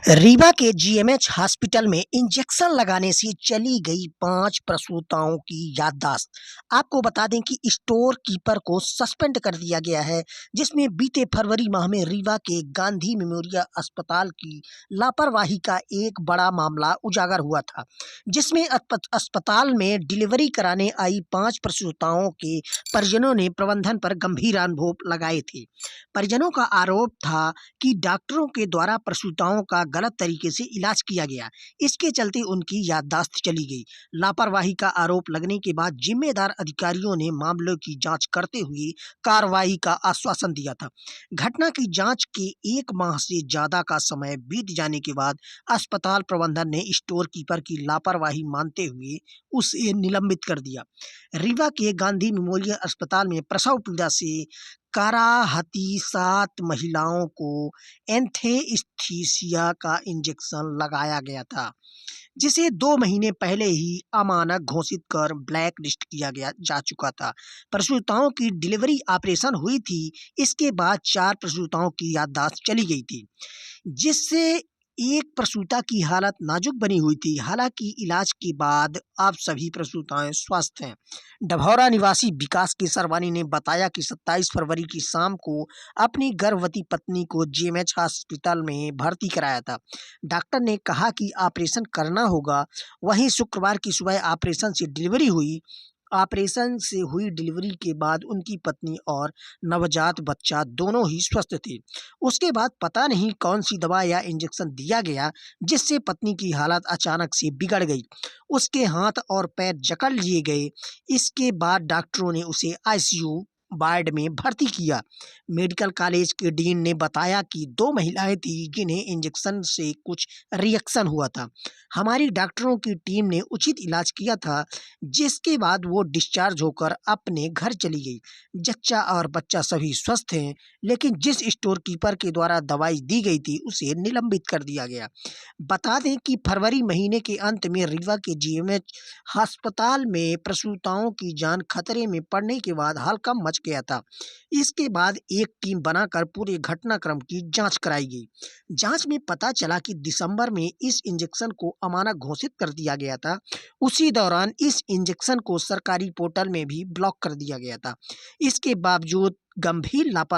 रीवा के जीएमएच हॉस्पिटल में इंजेक्शन लगाने से चली गई 5 प्रसूताओं की याददाश्त। आपको बता दें कि स्टोर कीपर को सस्पेंड कर दिया गया है, जिसमें बीते फरवरी माह में रीवा के गांधी मेमोरियल अस्पताल की लापरवाही का एक बड़ा मामला उजागर हुआ था, जिसमें अस्पताल में डिलीवरी कराने आई 5 प्रसूताओं के परिजनों ने प्रबंधन पर गंभीर आरोप लगाए थे। परिजनों का आरोप था कि डॉक्टरों के द्वारा प्रसूताओं का गलत तरीके से इलाज किया गया। इसके चलते उनकी याददाश्त चली गई। लापरवाही का आरोप लगने के बाद जिम्मेदार अधिकारियों ने मामले की जांच करते हुए कार्रवाई का आश्वासन दिया था। घटना की जांच के 1 माह से ज्यादा का समय बीत जाने के बाद अस्पताल प्रबंधन ने स्टोर कीपर की लापरवाही मानते हुए उसे निलंबित कर दिया। रीवा के गांधी मेमोरियल अस्पताल में प्रसव पीड़ा से कराहती 7 महिलाओं को एनेस्थीसिया का इंजेक्शन लगाया गया था, जिसे 2 महीने पहले ही अमानक घोषित कर ब्लैक लिस्ट किया गया जा चुका था। प्रसूताओं की डिलीवरी ऑपरेशन हुई थी। इसके बाद 4 प्रसूताओं की याददाश्त चली गई थी, जिससे एक प्रसूता की हालत नाजुक बनी हुई थी। हालांकि इलाज के बाद अब सभी प्रसूताएं स्वस्थ हैं। डभौरा निवासी विकास केसरवानी ने बताया कि 27 फरवरी की शाम को अपनी गर्भवती पत्नी को जीएमएच हॉस्पिटल में भर्ती कराया था। डॉक्टर ने कहा कि ऑपरेशन करना होगा। वहीं शुक्रवार की सुबह ऑपरेशन से डिलीवरी हुई। ऑपरेशन से हुई डिलीवरी के बाद उनकी पत्नी और नवजात बच्चा दोनों ही स्वस्थ थे। उसके बाद पता नहीं कौन सी दवा या इंजेक्शन दिया गया, जिससे पत्नी की हालत अचानक से बिगड़ गई। उसके हाथ और पैर जकड़ लिए गए। इसके बाद डॉक्टरों ने उसे आईसीयू वार्ड में भर्ती किया। मेडिकल कॉलेज के डीन ने बताया कि 2 महिलाएं थी जिन्हें इंजेक्शन से कुछ रिएक्शन हुआ था। हमारी डॉक्टरों की टीम ने उचित इलाज किया था, जिसके बाद वो डिस्चार्ज होकर अपने घर चली गई। जच्चा और बच्चा सभी स्वस्थ हैं, लेकिन जिस स्टोर कीपर के द्वारा दवाई दी गई थी उसे निलंबित कर दिया गया। बता दें कि फरवरी महीने के अंत में रीवा के जीएमएच अस्पताल में प्रसूताओं की जान खतरे में पड़ने के बाद हड़कंप मच गया था। इसके बाद एक टीम बनाकर पूरे घटनाक्रम की जांच कराई गई। जांच में पता चला कि दिसंबर में इस इंजेक्शन को अमानक घोषित कर दिया गया था। उसी दौरान इस इंजेक्शन को सरकारी पोर्टल में भी ब्लॉक कर दिया गया था। इसके बावजूद गंभीर लापरवाही